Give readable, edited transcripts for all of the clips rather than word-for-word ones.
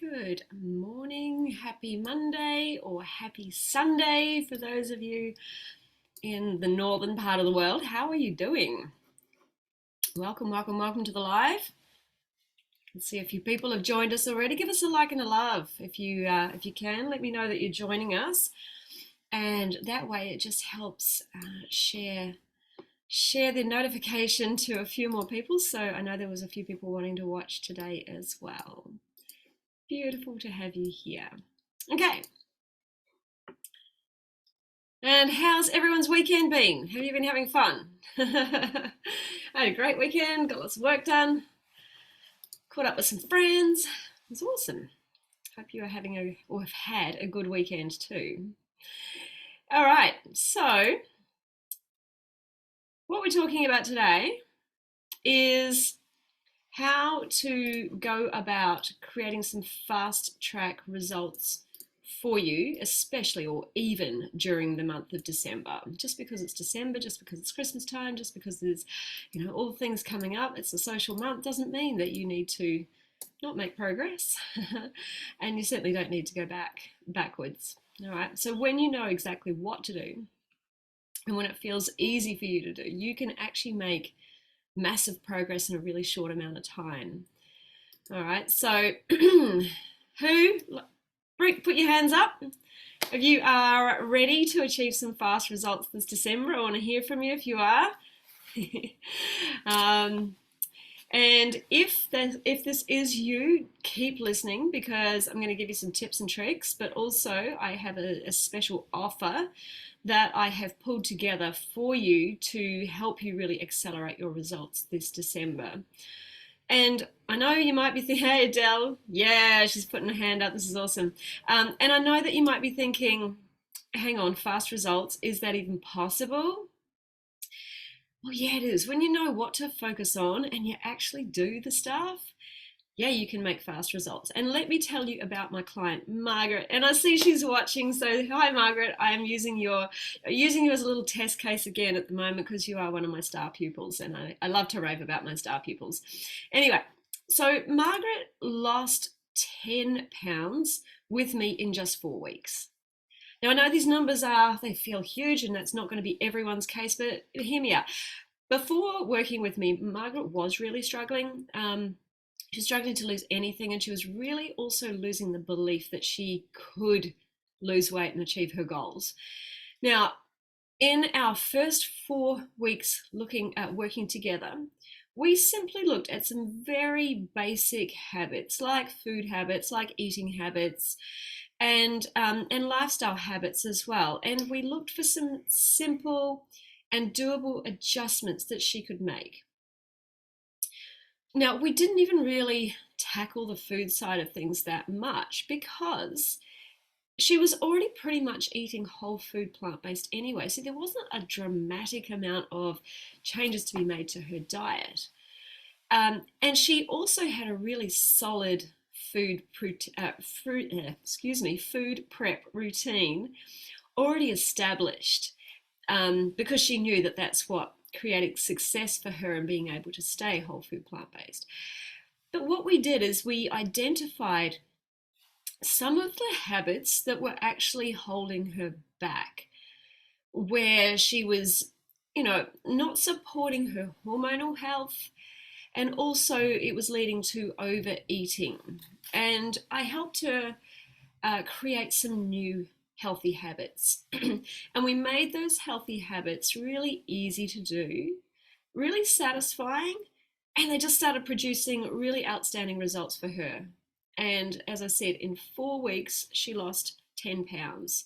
Good morning, happy Monday or happy Sunday for those of you in the northern part of the world. How are you doing? Welcome, welcome, welcome to the live. Let's see, a few people have joined us already. Give us a like and a love if you can. Let me know that you're joining us, and that way it just helps share the notification to a few more people. So I know there was a few people wanting to watch today as well. Beautiful to have you here. Okay. And how's everyone's weekend been? Have you been having fun? I had a great weekend, got lots of work done, caught up with some friends. It was awesome. Hope you are having or have had a good weekend too. All right, so what we're talking about today is how to go about creating some fast track results for you, especially or even during the month of December. Just because it's December, just because it's Christmas time, just because there's all the things coming up, it's a social month, doesn't mean that you need to not make progress. And you certainly don't need to go backwards. All right, so when you know exactly what to do and when it feels easy for you to do, you can actually make massive progress in a really short amount of time. All right, so put your hands up if you are ready to achieve some fast results this December. I want to hear from you if you are. And if this is you, keep listening, because I'm going to give you some tips and tricks, but also I have a special offer that I have pulled together for you to help you really accelerate your results this December. And I know you might be thinking, hey, Adele, yeah, she's putting her hand up. This is awesome. And I know that you might be thinking, hang on, fast results, is that even possible? Well, yeah, it is. When you know what to focus on and you actually do the stuff, yeah, you can make fast results. And let me tell you about my client, Margaret. And I see she's watching. So hi, Margaret. I am using you as a little test case again at the moment because you are one of my star pupils. And I love to rave about my star pupils. Anyway, so Margaret lost 10 pounds with me in just 4 weeks. Now, I know these numbers they feel huge, and that's not going to be everyone's case, but hear me out. Before working with me, Margaret was really struggling. She was struggling to lose anything, and she was really also losing the belief that she could lose weight and achieve her goals. Now, in our first 4 weeks looking at working together, we simply looked at some very basic habits, like food habits, like eating habits, and lifestyle habits as well. And we looked for some simple and doable adjustments that she could make. Now, we didn't even really tackle the food side of things that much because she was already pretty much eating whole food, plant-based anyway. So there wasn't a dramatic amount of changes to be made to her diet. And she also had a really solid food prep routine already established, because she knew that that's what created success for her and being able to stay whole food plant-based. But what we did is we identified some of the habits that were actually holding her back, where she was, not supporting her hormonal health, and also it was leading to overeating. And I helped her create some new healthy habits. And we made those healthy habits really easy to do, really satisfying, and they just started producing really outstanding results for her. And as I said, in 4 weeks, she lost 10 pounds,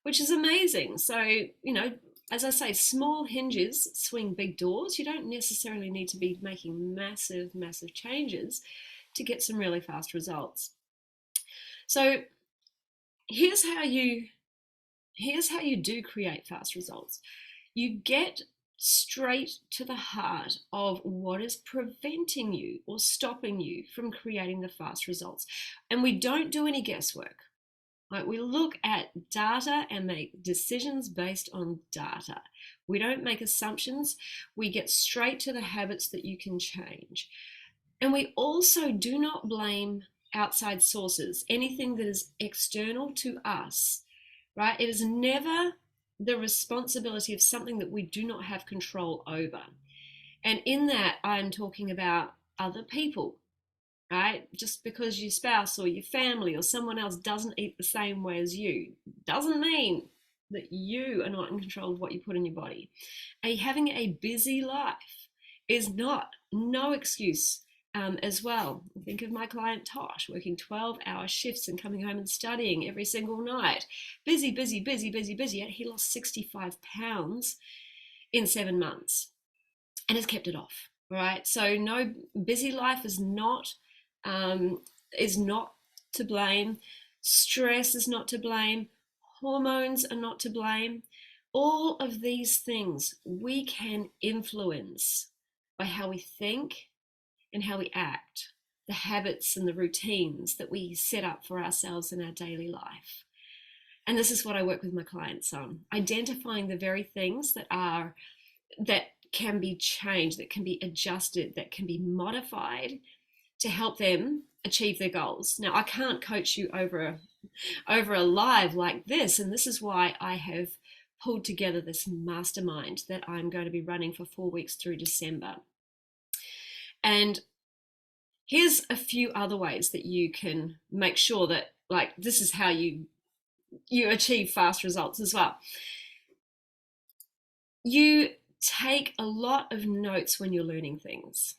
which is amazing. So, as I say, small hinges swing big doors. You don't necessarily need to be making massive, massive changes to get some really fast results. So here's how you do create fast results. You get straight to the heart of what is preventing you or stopping you from creating the fast results. And we don't do any guesswork. Like, we look at data and make decisions based on data. We don't make assumptions. We get straight to the habits that you can change. And we also do not blame outside sources, anything that is external to us, right? It is never the responsibility of something that we do not have control over. And in that, I'm talking about other people, right? Just because your spouse or your family or someone else doesn't eat the same way as you doesn't mean that you are not in control of what you put in your body. Having a busy life is no excuse as well. Think of my client Tosh, working 12-hour shifts and coming home and studying every single night. Busy, busy, busy, busy, busy. Yet he lost 65 pounds in 7 months and has kept it off. Right? So no, busy life is not to blame. Stress is not to blame. Hormones are not to blame. All of these things we can influence by how we think and how we act, the habits and the routines that we set up for ourselves in our daily life. And this is what I work with my clients on, identifying the very things that can be changed, that can be adjusted, that can be modified to help them achieve their goals. Now, I can't coach you over a live like this, and this is why I have pulled together this mastermind that I'm going to be running for 4 weeks through December. And here's a few other ways that you can make sure that, like, this is how you achieve fast results as well. You take a lot of notes when you're learning things,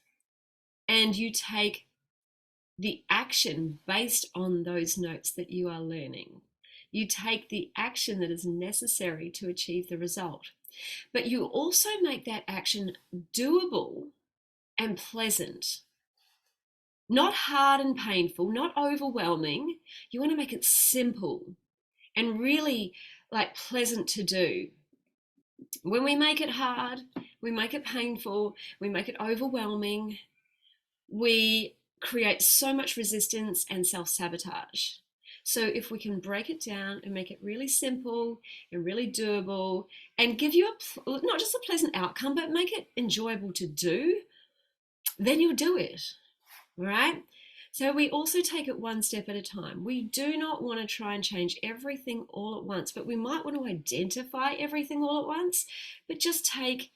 and you take the action based on those notes that you are learning. You take the action that is necessary to achieve the result, but you also make that action doable and pleasant. Not hard and painful, not overwhelming. You want to make it simple and really like pleasant to do. When we make it hard, we make it painful, we make it overwhelming, we create so much resistance and self-sabotage. So if we can break it down and make it really simple and really doable and give you not just a pleasant outcome, but make it enjoyable to do, then you'll do it, right? So we also take it one step at a time. We do not want to try and change everything all at once, but we might want to identify everything all at once, but just take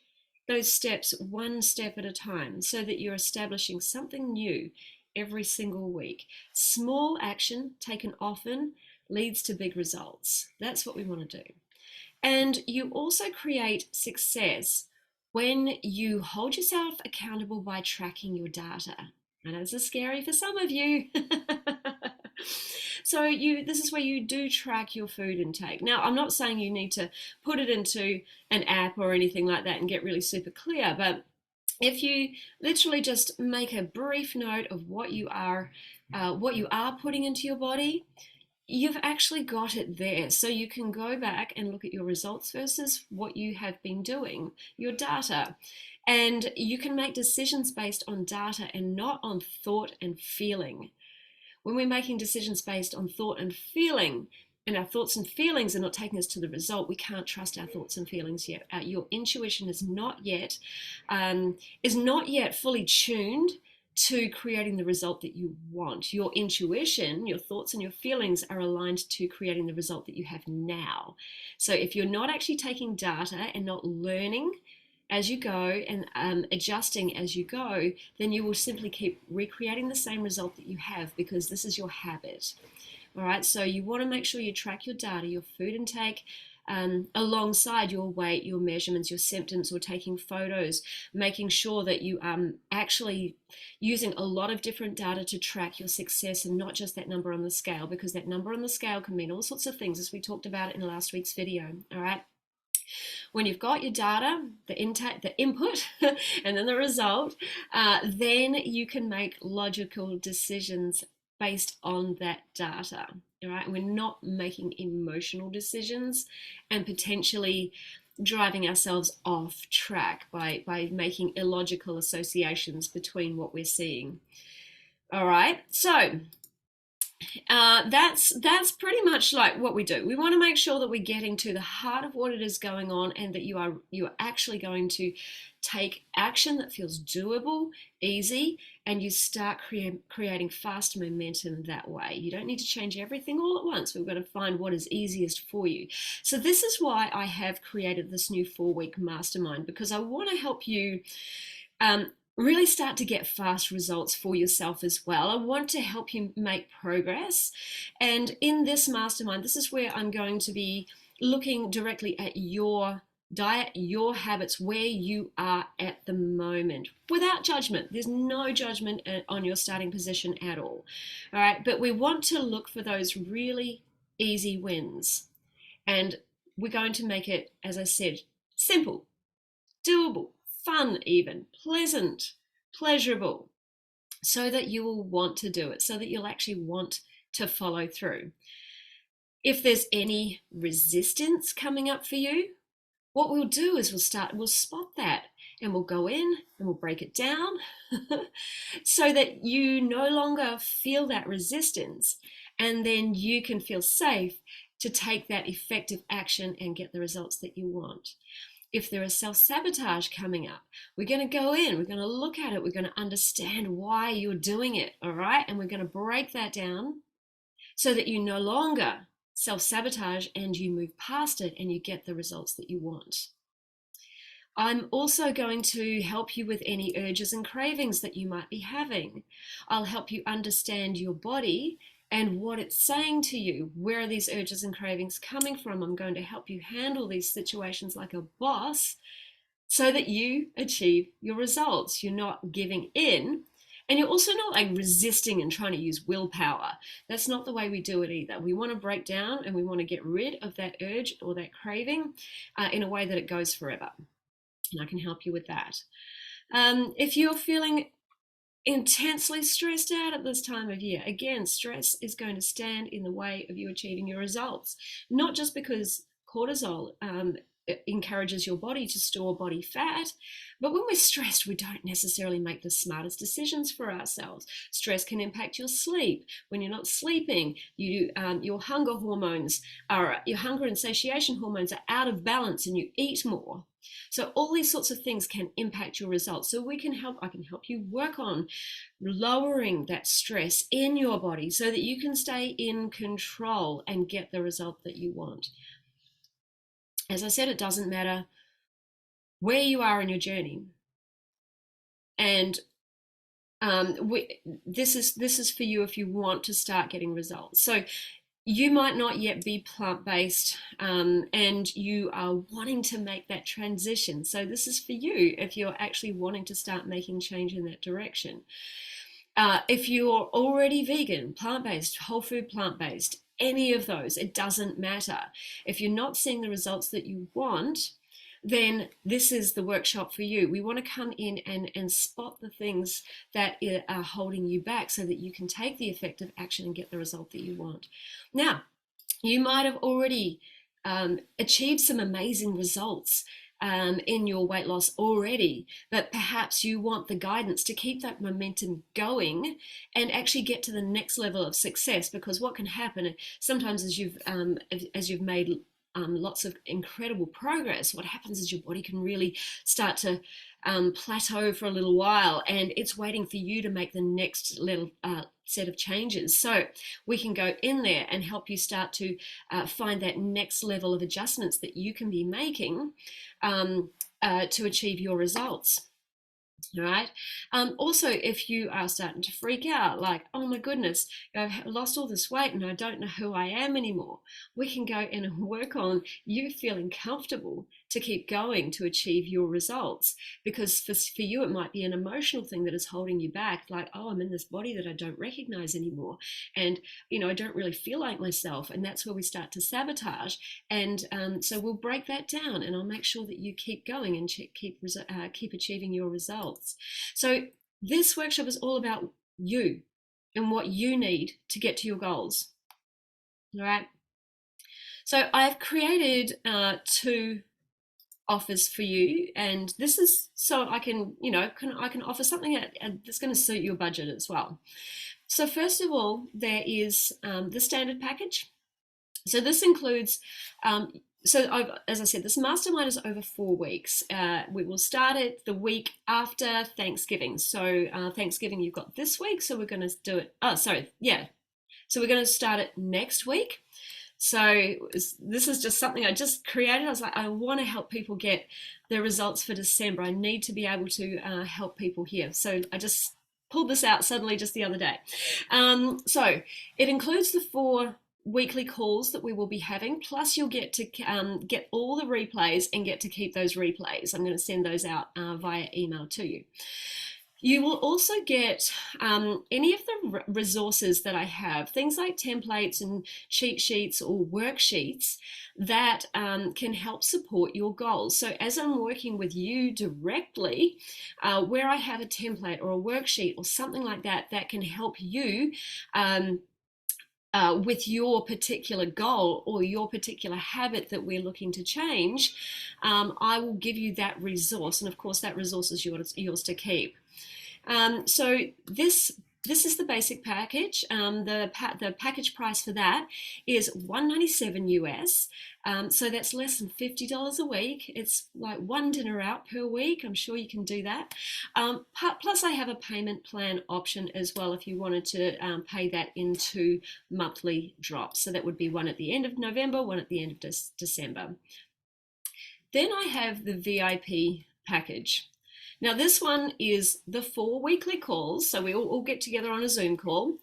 those steps one step at a time so that you're establishing something new every single week. Small action taken often leads to big results. That's what we want to do. And you also create success when you hold yourself accountable by tracking your data. I know this is scary for some of you. So this is where you do track your food intake. Now, I'm not saying you need to put it into an app or anything like that and get really super clear, but if you literally just make a brief note of what you are putting into your body, you've actually got it there. So you can go back and look at your results versus what you have been doing, your data. And you can make decisions based on data and not on thought and feeling. When we're making decisions based on thought and feeling, and our thoughts and feelings are not taking us to the result, we can't trust our thoughts and feelings yet. Your intuition is not yet fully tuned to creating the result that you want. Your intuition, your thoughts and your feelings are aligned to creating the result that you have now. So if you're not actually taking data and not learning as you go and adjusting as you go, then you will simply keep recreating the same result that you have because this is your habit. All right, so you want to make sure you track your data, your food intake, alongside your weight, your measurements, your symptoms, or taking photos, making sure that you are actually using a lot of different data to track your success and not just that number on the scale, because that number on the scale can mean all sorts of things, as we talked about in last week's video. All right. When you've got your data, the intake, the input, and then the result, then you can make logical decisions based on that data. All right, we're not making emotional decisions and potentially driving ourselves off track by making illogical associations between what we're seeing. All right, so that's pretty much like what we do. We want to make sure that we're getting to the heart of what it is going on, and that you are actually going to take action that feels doable, easy, and you start creating fast momentum that way. You don't need to change everything all at once. We've got to find what is easiest for you. So this is why I have created this new 4-week mastermind, because I want to help you really start to get fast results for yourself as well. I want to help you make progress. And in this mastermind, this is where I'm going to be looking directly at your diet, your habits, where you are at the moment, without judgment. There's no judgment on your starting position at all. All right, but we want to look for those really easy wins. And we're going to make it, as I said, simple, doable, fun, even pleasant, pleasurable, so that you will want to do it, so that you'll actually want to follow through. If there's any resistance coming up for you, what we'll do is we'll spot that, and we'll go in and we'll break it down so that you no longer feel that resistance, and then you can feel safe to take that effective action and get the results that you want. If there is self-sabotage coming up, we're going to go in, we're going to look at it, we're going to understand why you're doing it, all right? And we're going to break that down so that you no longer self-sabotage and you move past it and you get the results that you want. I'm also going to help you with any urges and cravings that you might be having. I'll help you understand your body and what it's saying to you. Where are these urges and cravings coming from? I'm going to help you handle these situations like a boss so that you achieve your results. You're not giving in, and you're also not like resisting and trying to use willpower. That's not the way we do it either. We want to break down and we want to get rid of that urge or that craving in a way that it goes forever. And I can help you with that. If you're feeling intensely stressed out at this time of year, again, stress is going to stand in the way of you achieving your results. Not just because cortisol encourages your body to store body fat, but when we're stressed, we don't necessarily make the smartest decisions for ourselves. Stress can impact your sleep. When you're not sleeping, your hunger and satiation hormones are out of balance, and you eat more. So all these sorts of things can impact your results. So I can help you work on lowering that stress in your body so that you can stay in control and get the result that you want. As I said, it doesn't matter where you are in your journey. And this is for you if you want to start getting results. So you might not yet be plant-based and you are wanting to make that transition. So this is for you if you're actually wanting to start making change in that direction. If you're already vegan, plant-based, whole food plant-based, any of those, it doesn't matter. If you're not seeing the results that you want, then this is the workshop for you. We want to come in and spot the things that are holding you back so that you can take the effective action and get the result that you want. Now, you might have already achieved some amazing results in your weight loss already, but perhaps you want the guidance to keep that momentum going and actually get to the next level of success. Because what can happen sometimes as you've made lots of incredible progress, what happens is your body can really start to plateau for a little while, and it's waiting for you to make the next little set of changes. So we can go in there and help you start to find that next level of adjustments that you can be making to achieve your results. All right. Also, if you are starting to freak out, like, oh my goodness, I've lost all this weight and I don't know who I am anymore, we can go in and work on you feeling comfortable to keep going to achieve your results. Because for you, it might be an emotional thing that is holding you back, like, oh, I'm in this body that I don't recognize anymore. And, I don't really feel like myself. And that's where we start to sabotage. And so we'll break that down, and I'll make sure that you keep going and keep achieving your results. So this workshop is all about you and what you need to get to your goals. All right. So I've created 2 offers for you, and this is so I can offer something that's going to suit your budget as well. So first of all, there is the standard package. So this includes So as I said, this mastermind is over 4 weeks. We will start it the week after Thanksgiving. So Thanksgiving you've got this week, so we're going to do it. Oh, sorry, yeah. So we're going to start it next week. So this is just something I just created. I was like, I want to help people get their results for December. I need to be able to help people here. So I just pulled this out suddenly just the other day. So it includes the 4 weekly calls that we will be having, plus you'll get to get all the replays and get to keep those replays. I'm going to send those out via email to you. You will also get any of the resources that I have, things like templates and cheat sheets or worksheets that can help support your goals. So as I'm working with you directly, where I have a template or a worksheet or something like that that can help you with your particular goal or your particular habit that we're looking to change, I will give you that resource. And of course, that resource is yours to keep. So this is the basic package. The package price for that is $197 US. So that's less than $50 a week. It's like one dinner out per week. I'm sure you can do that. Plus, I have a payment plan option as well if you wanted to pay that into monthly drops. So that would be one at the end of November, one at the end of December. Then I have the VIP package. Now this one is the 4 weekly calls, so we all get together on a Zoom call,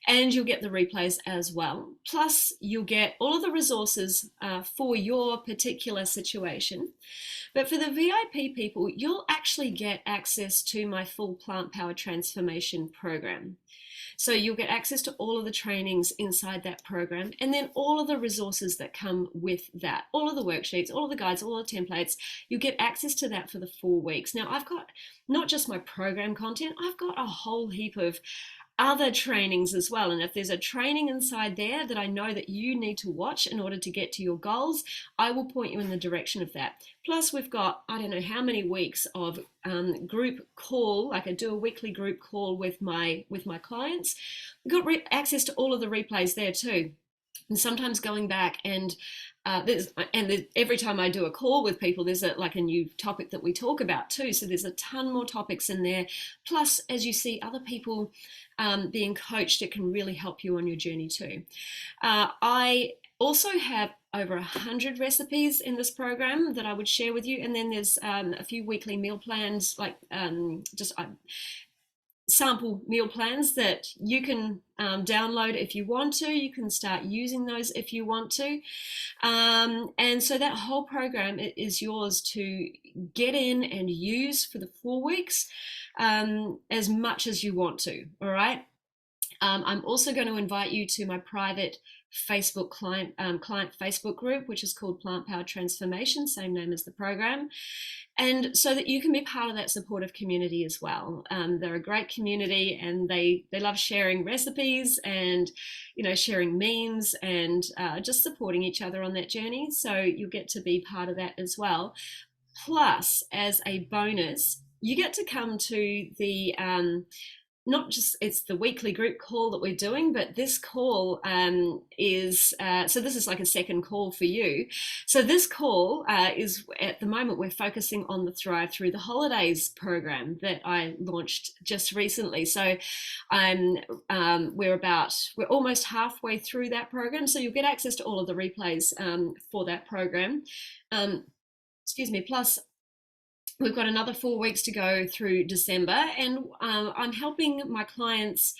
and you'll get the replays as well. Plus you'll get all of the resources for your particular situation. But for the VIP people, you'll actually get access to my full plant power transformation program. So you'll get access to all of the trainings inside that program, and then all of the resources that come with that, all of the worksheets, all of the guides, all of the templates. You get access to that for the 4 weeks. Now I've got not just my program content, I've got a whole heap of other trainings as well. And if there's a training inside there that I know that you need to watch in order to get to your goals, I will point you in the direction of that. Plus we've got, I don't know how many weeks of group call, like I do a weekly group call with my clients. We've got access to all of the replays there too. And sometimes going back and every time I do a call with people, there's a new topic that we talk about too. So there's a ton more topics in there. Plus, as you see other people being coached, it can really help you on your journey too. I also have over 100 recipes in this program that I would share with you. And then there's a few weekly meal plans, like sample meal plans that you can download if you want to. You can start using those if you want to. And so that whole program is yours to get in and use for the 4 weeks as much as you want to, all right? I'm also going to invite you to my private Facebook client Facebook group, which is called Plant Power Transformation, same name as the program, and so that you can be part of that supportive community as well. They're a great community, and they love sharing recipes and sharing memes and just supporting each other on that journey. So you'll get to be part of that as well. Plus, as a bonus, you get to come to the not just it's the weekly group call that we're doing, but this call is so this is like a second call for you. So this call is, at the moment, we're focusing on the Thrive Through the Holidays program that I launched just recently. So we're almost halfway through that program, so you'll get access to all of the replays for that program. Plus we've got another 4 weeks to go through December, and I'm helping my clients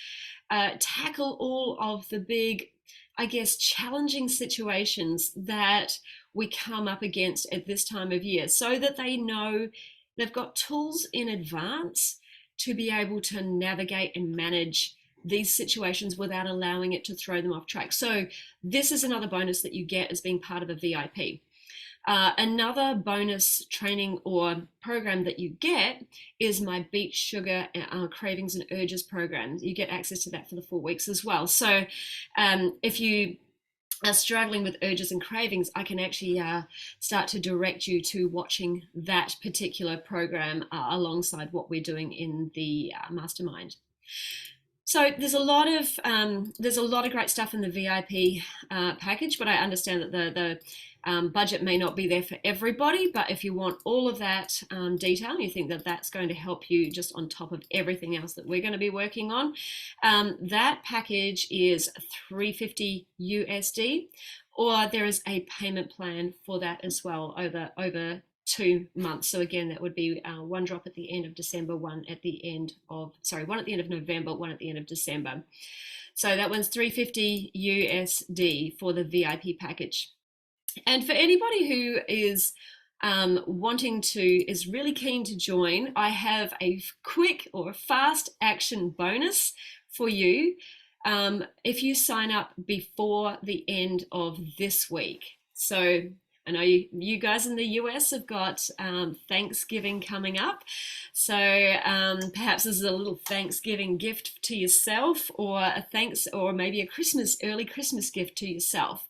tackle all of the big, I guess, challenging situations that we come up against at this time of year, so that they know they've got tools in advance to be able to navigate and manage these situations without allowing it to throw them off track. So this is another bonus that you get as being part of a VIP. Another bonus training or program that you get is my Beet Sugar Cravings and Urges program. You get access to that for the 4 weeks as well. So if you are struggling with urges and cravings, I can actually start to direct you to watching that particular program alongside what we're doing in the mastermind. So there's a lot of great stuff in the VIP package, but I understand that the budget may not be there for everybody. But if you want all of that detail, and you think that that's going to help you just on top of everything else that we're going to be working on, that package is $350 USD, or there is a payment plan for that as well over 2 months. So again, that would be one drop at the end of December, one at the end of November, one at the end of December. So that one's $350 USD for the VIP package. And for anybody who is is really keen to join, I have a quick or fast action bonus for you if you sign up before the end of this week. So I know you guys in the US have got Thanksgiving coming up. So perhaps this is a little Thanksgiving gift to yourself, or or maybe a early Christmas gift to yourself.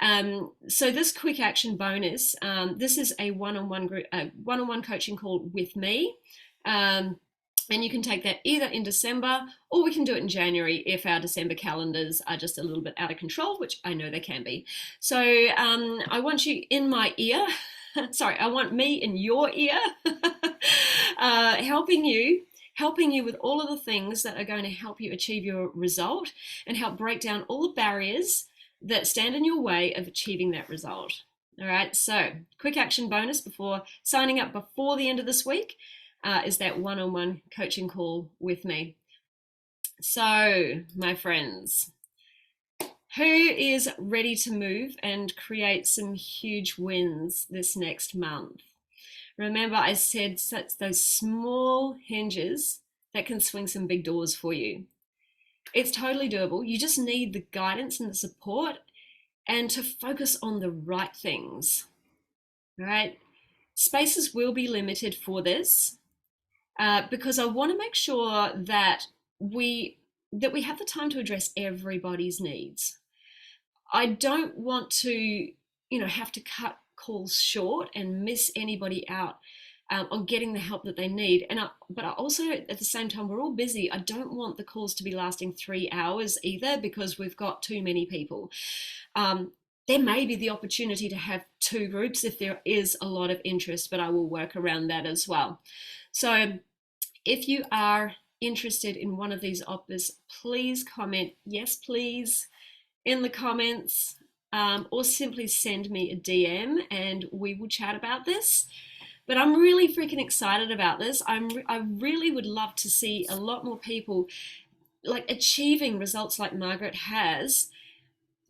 So this quick action bonus, this is a one-on-one coaching call with me. And you can take that either in December, or we can do it in January if our December calendars are just a little bit out of control, which I know they can be. So I want you in my ear. Sorry, I want me in your ear, helping you with all of the things that are going to help you achieve your result and help break down all the barriers that stand in your way of achieving that result. All right, so quick action bonus before signing up before the end of this week. Is that one-on-one coaching call with me. So, my friends, who is ready to move and create some huge wins this next month? Remember, I said those small hinges that can swing some big doors for you. It's totally doable. You just need the guidance and the support and to focus on the right things. All right? Spaces will be limited for this. Because I want to make sure that we have the time to address everybody's needs. I don't want to, have to cut calls short and miss anybody out on getting the help that they need. But I also, at the same time, we're all busy. I don't want the calls to be lasting 3 hours either, because we've got too many people. There may be the opportunity to have 2 groups if there is a lot of interest, but I will work around that as well. So if you are interested in one of these offers, please comment yes, please, in the comments, or simply send me a DM and we will chat about this. But I'm really freaking excited about this. I really would love to see a lot more people achieving results like Margaret has,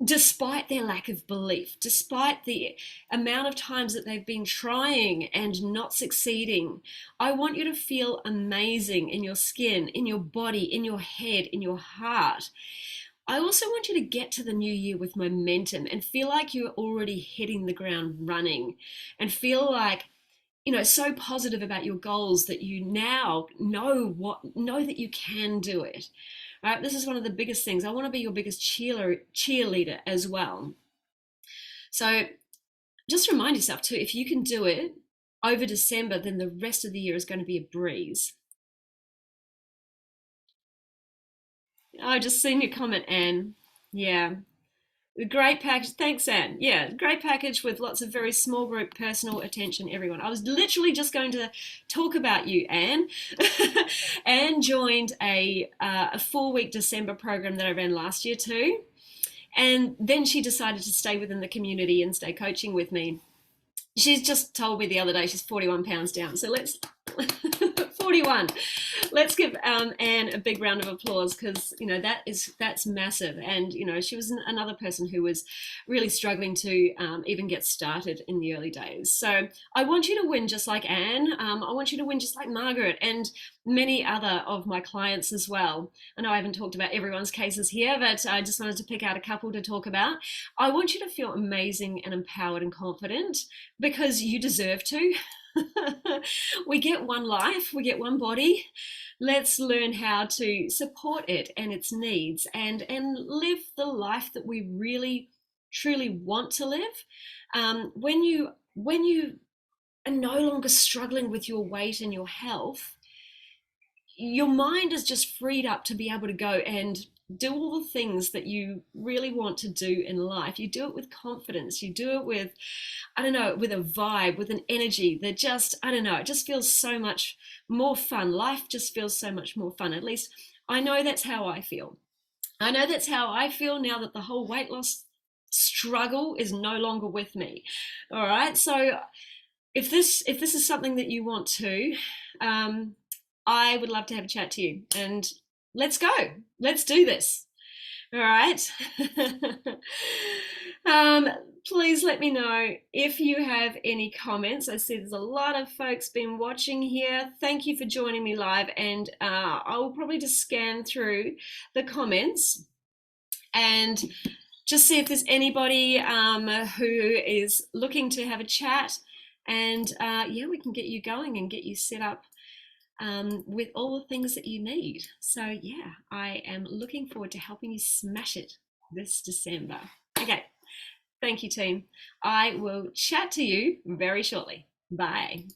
despite their lack of belief, despite the amount of times that they've been trying and not succeeding. I want you to feel amazing in your skin, in your body, in your head, in your heart. I also want you to get to the new year with momentum and feel like you're already hitting the ground running, and feel like, so positive about your goals that you now know that you can do it. Right? This is one of the biggest things. I want to be your biggest cheerleader as well. So just remind yourself too, if you can do it over December, then the rest of the year is going to be a breeze. I just seen your comment, Anne. Yeah. Great package. Thanks, Anne. Yeah, great package with lots of very small group personal attention, everyone. I was literally just going to talk about you, Anne. Anne joined a 4-week December program that I ran last year too. And then she decided to stay within the community and stay coaching with me. She's just told me the other day she's 41 pounds down. So let's 41. Let's give Anne a big round of applause, because that's massive. And she was another person who was really struggling to even get started in the early days. So I want you to win just like Anne. I want you to win just like Margaret and many other of my clients as well. I know I haven't talked about everyone's cases here, but I just wanted to pick out a couple to talk about. I want you to feel amazing and empowered and confident, because you deserve to. We get one life, we get one body. Let's learn how to support it and its needs, and live the life that we really truly want to live. When you are no longer struggling with your weight and your health, your mind is just freed up to be able to go and do all the things that you really want to do in life. You do it with confidence. You do it with, I don't know, with a vibe, with an energy that just, I don't know, it just feels so much more fun. Life just feels so much more fun. At least I know that's how I feel. I know that's how I feel now that the whole weight loss struggle is no longer with me. All right. So if this is something that you want to, um, I would love to have a chat to you, and let's go. Let's do this. All right. um, Please let me know if you have any comments. I see there's a lot of folks been watching here. Thank you for joining me live, and I will probably just scan through the comments and just see if there's anybody who is looking to have a chat, and yeah, we can get you going and get you set up with all the things that you need. So yeah, I am looking forward to helping you smash it this December. Okay, thank you, team. I will chat to you very shortly. Bye.